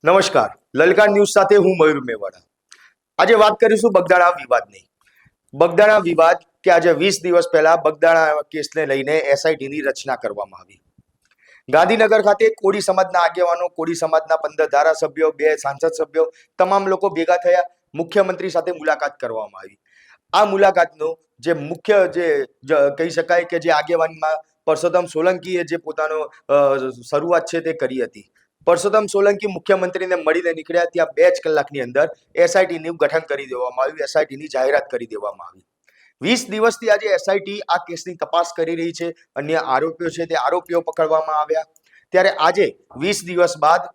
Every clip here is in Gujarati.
નમસ્કાર, લલકાર ન્યૂઝ સાથે હું મયુર મેવાડા। આજે વાત કરીશું બગદાણા વિવાદની। બગદાણા વિવાદ કે આજે 20 દિવસ પહેલા બગદાણા કેસને લઈને એસઆઈટીની રચના કરવામાં આવી। ગાંધીનગર ખાતે કોળી સમાજના આગેવાનો, કોળી સમાજના 15 ધારાસભ્યો, 2 સાંસદ સભ્યો તમામ લોકો ભેગા થયા। મુખ્યમંત્રી સાથે મુલાકાત કરવામાં આવી। આ મુલાકાતનો જે મુખ્ય કહી શકાય કે જે આગેવાનમાં પરસોત્તમ સોલંકીએ જે પોતાનો શરૂઆત છે તે કરી હતી। પરસોત્તમ સોલંકી મુખ્યમંત્રીને મળીને નીકળ્યા। ત્યાં 2 જ કલાકની અંદર એસઆઈટીનું ગઠન કરી દેવામાં આવ્યું, એસઆઈટીની જાહેરાત કરી દેવામાં આવી। 20 દિવસથી આજે એસઆઈટી આ કેસની તપાસ કરી રહી છે। અન્ય આરોપીઓ છે તે આરોપીઓ પકડવામાં આવ્યા। ત્યારે આજે 20 દિવસ બાદ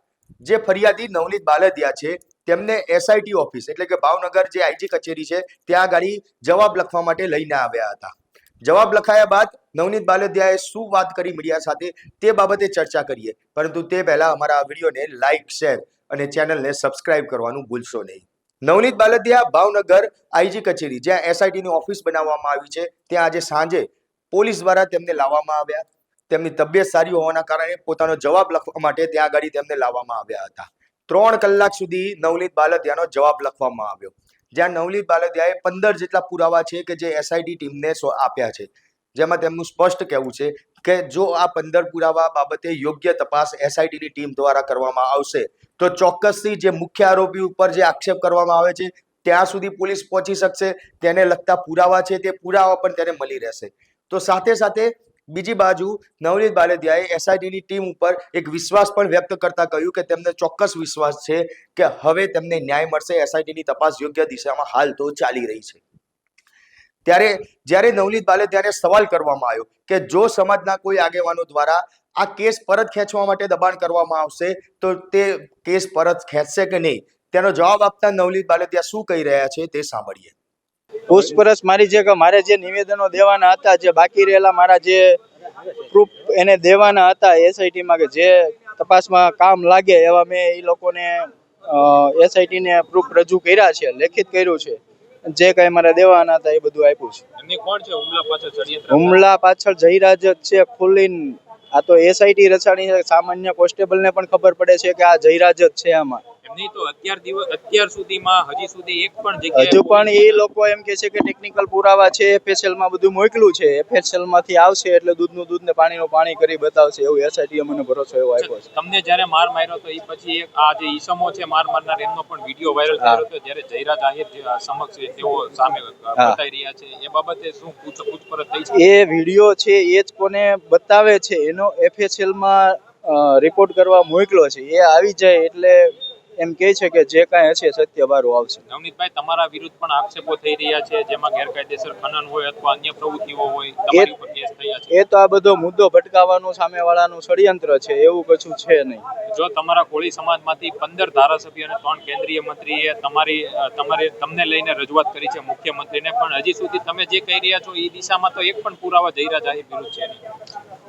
જે ફરિયાદી નવનીત બાલદિયા છે તેમને એસઆઈટી ઓફિસ એટલે કે ભાવનગર જે આઈજી કચેરી છે ત્યાં ગાડી જવાબ લખવા માટે લઈને આવ્યા હતા। જવાબ લખાયા બાદ નવનીત બાલદિયાએ શું વાત કરી મીડિયા સાથે તે બાબતે ચર્ચા કરીએ, પરંતુ તે પહેલા અમારા આ વિડીયોને લાઇક, શેર અને ચેનલને સબસ્ક્રાઇબ કરવાનું ભૂલશો નહીં। નવનીત બાલદિયા ભાવનગર આઈજી કચેરી જ્યાં એસઆઈટીની ઓફિસ બનાવવામાં આવી છે ત્યાં આજે સાંજે પોલીસ દ્વારા તેમને લાવવામાં આવ્યા। તેમની તબિયત સારી હોવાના કારણે પોતાનો જવાબ લખવા માટે ત્યાં આગળ તેમને લાવવામાં આવ્યા હતા। 3 કલાક સુધી નવનીત બાલદિયાનો જવાબ લખવામાં આવ્યો, જ્યાં નવનીત બાલદિયાએ 15 જેટલા પુરાવા છે કે જે એસઆઈટી ટીમને આપ્યા છે, જેમાં તેમનું સ્પષ્ટ કહેવું છે કે જો આ 15 પુરાવા બાબતે યોગ્ય તપાસ એસઆઈટીની ટીમ દ્વારા કરવામાં આવશે તો ચોક્કસથી જે મુખ્ય આરોપી ઉપર જે આક્ષેપ કરવામાં આવે છે ત્યાં સુધી પોલીસ પહોંચી શકશે। તેને લગતા પુરાવા છે તે પુરાવા પણ તેને મળી રહેશે। તો સાથે સાથે બીજી બાજુ નવનીત બાલદિયાએ એસઆઈટીની ટીમ ઉપર એક વિશ્વાસ પણ વ્યક્ત કરતા કહ્યું કે તેમને ચોક્કસ વિશ્વાસ છે કે હવે તેમને ન્યાય મળશે। એસઆઈટીની તપાસ યોગ્ય દિશામાં હાલ તો ચાલી રહી છે। ત્યારે જ્યારે નવનીત બાલદિયાને સવાલ કરવામાં આવ્યો કે જો સમાજના કોઈ આગેવાનો દ્વારા આ કેસ પરત ખેંચવા માટે દબાણ કરવામાં આવશે તો તે કેસ પરત ખેંચશે કે નહીં, તેનો જવાબ આપતા નવનીત બાલદિયા શું કહી રહ્યા છે તે સાંભળીએ। પૂછપરછ મારી છે કે મારે જે નિવેદનો દેવાના હતા, જે બાકી રહેલા મારા જે પ્રૂફ એને દેવાના હતા એસઆઈટીમાં કે જે તપાસમાં કામ લાગે એવા મેં એ લોકોને એસઆઈટીને પ્રૂફ રજૂ કર્યા છે, લેખિત કર્યું છે। જે કઈ મારે દેવાના હતા એ બધું આપ્યું છે। એમની કોણ છે હુમલા પાછળ ષડયંત્ર? હુમલા પાછળ જયરાજ જ છે ખુલ્લીન। આ તો એસઆઈટી રચાણી છે, સામાન્ય કોન્સ્ટેબલને પણ ખબર પડે છે કે આ જયરાજ જ છે આમાં। એમની તો અત્યાર સુધીમાં હજી સુધી એક પણ જગ્યાએ હજુ પણ એ લોકો એમ કે છે કે ટેકનિકલ પુરાવા છે, એફએસએલ માં બધું મોકલું છે, એફએસએલ માંથી આવશે એટલે દૂધનું દૂધ ને પાણીનું પાણી કરી બતાવશે, એવું એસઆઈટી મને ભરોસો એવો આપ્યો છે। તમને જ્યારે માર માર્યો તો એ પછી એક આ જે ઈસમો છે માર મારનાર એમનો પણ વિડીયો વાયરલ થયો હતો, જ્યારે જયરાજ આહિર સમક્ષ તેઓ સામે બતાવી રહ્યા છે, એ બાબતે શું પૂછપરછ થઈ છે? એ વિડીયો છે એ જ કોને બતાવે છે એનો એફએસએલ માં રિપોર્ટ કરવા મોકલો છે, એ આવી જાય એટલે એમ કહે છે કે જે કાંઈ હશે સત્ય બહાર આવશે। નવનીતભાઈ, તમારા વિરુદ્ધ પણ આક્ષેપો થઈ રહ્યા છે જેમાં ગેરકાયદેસર ખનન હોય અથવા અન્ય પ્રવૃત્તિઓ હોય, તમારી ઉપર કેસ થયા છે। એ તો આ બધો મુદ્દો ભટકાવવાનું સામેવાળાનું ષડયંત્ર છે, એવું કશું છે નહીં। જો તમારા કોળી સમાજમાંથી 15 ધારાસભ્ય અને 3 કેન્દ્રીય મંત્રીએ તમને લઈને રજૂઆત કરી છે મુખ્યમંત્રીને, પણ હજી સુધી તમે જે કહી રહ્યા છો એ દિશામાં તો એક પણ પુરાવા જયરાજ આહિર વિરુદ્ધ છે નહીં।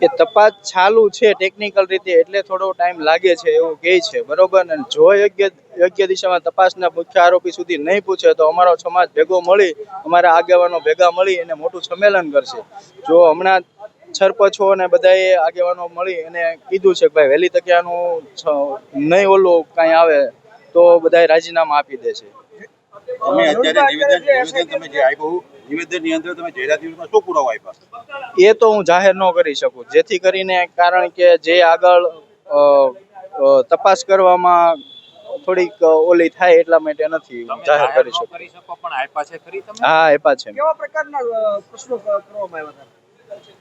એ તપાસ ચાલુ છે ટેકનિકલ રીતે, એટલે થોડો ટાઈમ લાગે છે એવું કહે છે, બરોબર ને? જો યોગ્ય દિશામાં તપાસના મુખ્ય આરોપી સુધી નહીં પૂછે તો અમારો સમાજ ભેગો મળી, અમારા આગેવાનો ભેગા મળી અને મોટું સંમેલન કરશે। જો હમણાં સરપંચો અને બધાએ આગેવાનો મળી અને કીધું છે કે ભાઈ વહેલી તકે આનું નહીં ઓલું કાંઈ આવે તો બધાએ રાજીનામા આપી દેશે। તમે અત્યારે નિવેદન તમે જે આપ્યું નિવેદનની અંદર તમે જયરાજ વિરુદ્ધમાં શું પુરાવા આપ્યા એ તો હું જાહેર ન કરી શકું, જેથી કરીને કારણ કે જે આગળ તપાસ કરવામાં થોડીક ઓલી થાય એટલા માટે નથી જાહેર કરી શકું। કરી શકો પણ આપ્યા છે ખરી તમે? હા, આપ્યા છે। કેવા પ્રકારના પ્રશ્નો કરવામાં આવ્યા હતા?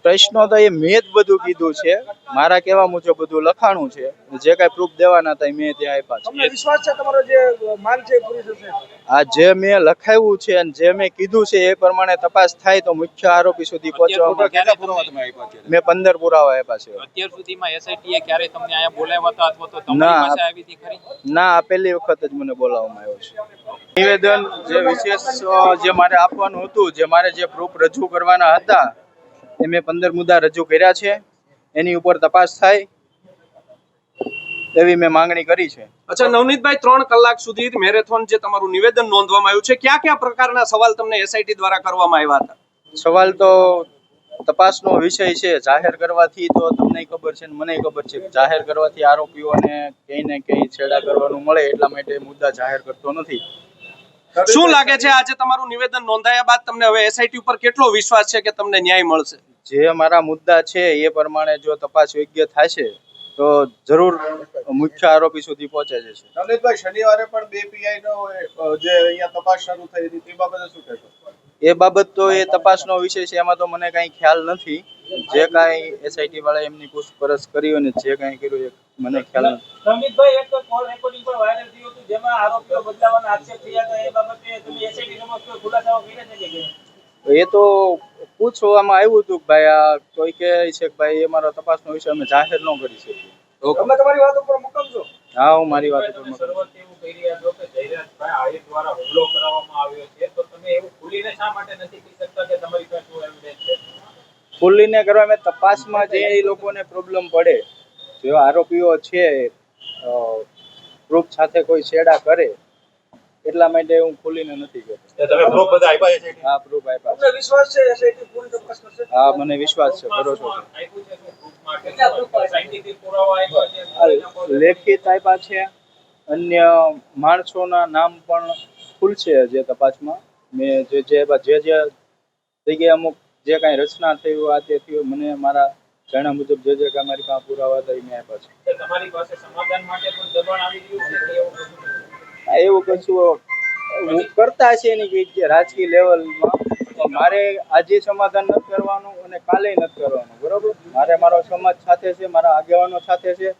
પ્રશ્નો તો એ મેં જ બધું કીધું છે, મારા કહેવા મુજબ બધું લખાણું છે, જે કાંઈ પ્રૂફ દેવાના હતા મેં ત્યાં આપ્યા છે। તમને વિશ્વાસ છે તમારો જે માંગ છે એ પૂરી થશે? આ જે મેં લખાવ્યું છે અને જે મેં કીધું છે એ પ્રમાણે તપાસ થાય તો મુખ્ય આરોપી સુધી પહોંચવામાં કેટલા પુરાવા તમે આપ્યા છે? મેં 15 પુરાવા આપ્યા છે। અત્યાર સુધીમાં એસઆઈટીએ ક્યારે તમને અહીંયા બોલાવ્યા હતા અથવા તો તમારી પાસે આવી હતી ખરી? ના, આ પહેલી વખત જ મને બોલાવવામાં આવ્યો છે। નિવેદન જે વિશેષ જે મારે આપવાનું હતું, જે મારે જે પ્રૂફ રજૂ કરવાના હતા એ મેં 15 મુદ્દા રજૂ કર્યા છે, એની ઉપર તપાસ થાય એવી મેં માંગણી કરી છે। અચ્છા નવનીતભાઈ, 3 કલાક સુધી મેરેથોન જે તમારું નિવેદન નોંધવામાં આવ્યું છે, કયા કયા પ્રકારના સવાલ તમને એસઆઈટી દ્વારા કરવામાં આવ્યા હતા? સવાલ તો તપાસનો વિષય છે. જાહેર કરવાથી તો તમને ખબર છે ને મને ખબર છે કે જાહેર કરવાથી આરોપીઓને ક્યાંય ને ક્યાંય છેડા કરવાનું મળે, એટલા માટે મુદ્દા જાહેર કરતો નથી. શું લાગે છે આજે તમારું નિવેદન નોંધાયા બાદ તમને હવે એસઆઈટી ઉપર કેટલો વિશ્વાસ છે કે તમને ન્યાય મળશે? જે મારા મુદ્દા છે એ પ્રમાણે જો તપાસ યોગ્ય થશે તો જરૂર મુખ્ય આરોપી સુધી પહોંચે જશે. નવનીતભાઈ, શનિવારે પણ 2 પીઆઈ નો જે અહીંયા તપાસ શરૂ થઈ હતી તે બાબતે શું કહેશો? એ બાબત તો એ તપાસનો વિષય છે, એમાં તો મને કાંઈ ખ્યાલ નથી. જે કાંઈ એસઆઈટી વાળા એમની પૂછપરછ કરી અને જે કાંઈ કર્યું એ મને ખ્યાલ નથી. સંદીપભાઈ, એક કોલ રેકોર્ડિંગ પણ વાયરલ થયું હતું જેમાં આરોપીઓ બદલાવાના આક્ષેપ થયા હતા. એ બાબતે તમે એસઆઈટી સમક્ષ કોઈ ખુલાસાઓ કર્યા છે કે કેમ? એ તો પૂછવામાં આવ્યું હતું કે ભાઈ આ કોઈ કહે છે કે ભાઈ એ મારો તપાસનો વિષય અમે જાહેર ન કરી શકીએ. તમે તમારી વાત ઉપર મુકમ છો? હા, હું મારી વાત ઉપર તમે શરૂઆતથી એવું કહી રહ્યા છો કે જયરાજભાઈ આહિર દ્વારા હુમલો કરાવવામાં આવ્યો છે, તો તમે એવું ખુલીને શા માટે નથી કહી શકતા કે તમારી પાસે શું એવિડન્સ છે? ખુલ્લીને કરવા મેં તપાસમાં જે એ લોકોને પ્રોબ્લેમ પડે, જે આરોપીઓ છે પ્રૂફ સાથે કોઈ છેડા કરે, એટલા માટે હું ખુલીને નથી કહેતો. તમે પ્રૂફ બધા આપ્યા છે? હા, પ્રૂફ આપ્યા છે. તમને વિશ્વાસ છે એસઆઈટી પૂરી તપાસ કરશે? હા, મને વિશ્વાસ છે, ભરોસો છે. આપ્યું છે કે ગ્રુપમાં કેટલા સાયન્ટિફિક પુરાવા આપ્યા છે? લેખિત આપ્યા છે. અન્ય માણસોના નામ પણ ખુલશે જે તપાસમાં. મેં જે જગ્યાએ અમુક જે કાંઈ રચના થયું આ તે થયું, મને મારા જાણ્યા મુજબ જે કાંઈ મારી પાસે પુરાવા હતા એ મેં આપ્યા છે. કે તમારી પાસે સમાધાન માટે પણ દબાણ આવી રહ્યું છે કે એવું કશું નથી? હા, એવું કશું કરતા છે એની કે રાજકીય લેવલમાં. તો મારે આજે સમાધાન નથી કરવાનું અને કાલે નથી કરવાનું, બરોબર? મારે મારો સમાજ સાથે છે, મારા આગેવાનો સાથે છે.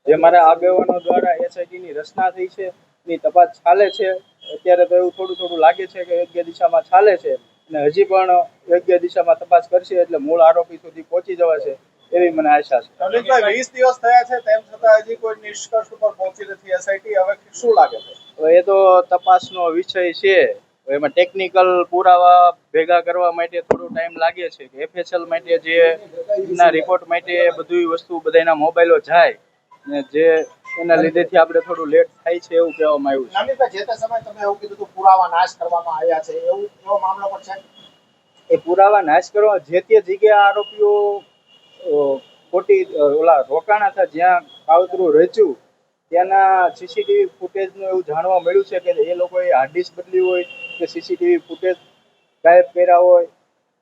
જે મારા આગેવાનો દ્વારા એસઆઈટીની રચના થઈ છે એની તપાસ ચાલે છે. અત્યારે તો એવું થોડું લાગે છે કે યોગ્ય દિશામાં ચાલે છે અને હજી પણ યોગ્ય દિશામાં તપાસ કરશે એટલે મૂળ આરોપી સુધી પહોંચી જવાશે એવી મને આશા છે. નવનીતભાઈ, 20 દિવસ થયા છે તેમ છતાં હજી કોઈ નિષ્કર્ષ ઉપર પહોંચી નથી એસઆઈટી. હવે શું લાગે છે? તો એ તો તપાસનો વિષય છે. એમાં ટેકનિકલ પુરાવા ભેગા કરવા માટે થોડો ટાઈમ લાગે છે કે એફએસએલ માટે જે એના રિપોર્ટ માટે બધી વસ્તુ બધાના મોબાઈલો જાય ને જે એના લીધેથી આપણે થોડું લેટ થાય છે એવું કહેવામાં આવ્યું છે. નવનીતભાઈ, જે તે સમયે તમે એવું કીધું હતું પુરાવા નાશ કરવામાં આવ્યા છે, એવો મામલો પણ છે? એ પુરાવા નાશ કરવા જે તે જગ્યાએ આરોપીઓ ખોટી ઓલા રોકાણા હતા, જ્યાં કાવતરું રચ્યું ત્યાંના સીસીટીવી ફૂટેજનું એવું જાણવા મળ્યું છે કે એ લોકોએ હાર્ડ ડિસ્ક બદલી હોય કે સીસીટીવી ફૂટેજ ગાયબ કર્યા હોય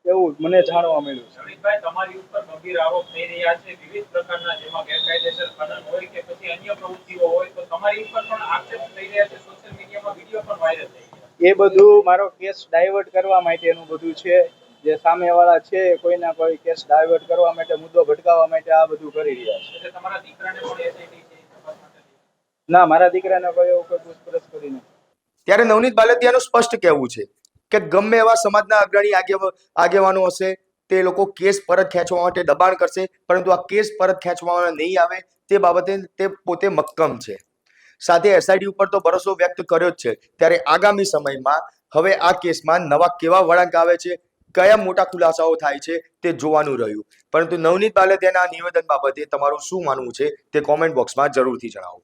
એવું મને જાણવા મળ્યું છે. નવનીતભાઈ, તમારી ઉપર ગંભીર આરોપ થઈ રહ્યા છે વિવિધ પ્રકારના, જેમાં ગેરકાયદેસર ખનન હોય કે પછી અન્ય પ્રવૃત્તિઓ હોય, તો તમારી ઉપર પણ આક્ષેપ થઈ રહ્યા છે. સોશિયલ મીડિયામાં વિડીયો પણ વાયરલ થઈ રહ્યા એ બધું મારો કેસ ડાયવર્ટ કરવા માટેનું બધું છે. જે સામેવાળા છે કોઈના કોઈ કેસ ડાયવર્ટ કરવા માટે, મુદ્દો ભટકાવવા માટે આ બધું કરી રહ્યા છે. છે. એટલે તમારા દીકરાને પણ એસઆઈટી છે એ તપાસ માટે? ના, મારા દીકરાને કોઈ એવું કોઈ પૂછપરછ કરી નથી. ત્યારે નવનીત બાલદિયાનું સ્પષ્ટ કહેવું છે કે ગમે એવા સમાજના અગ્રણી આગેવાનો હશે તે લોકો કેસ પરત ખેંચવા માટે દબાણ કરશે, પરંતુ આ કેસ પરત ખેંચવામાં નહીં આવે તે બાબતે તે પોતે મક્કમ છે. સાથે એસઆઈટી ઉપર તો ભરોસો વ્યક્ત કર્યો જ છે. ત્યારે આગામી સમયમાં હવે આ કેસમાં નવા કેવા વળાંક આવે છે, કયા મોટા ખુલાસાઓ થાય છે તે જોવાનું રહ્યું. પરંતુ નવનીત બાલદિયાના નિવેદન બાબતે તમારું શું માનવું છે તે કોમેન્ટ બોક્સમાં જરૂરથી જણાવો.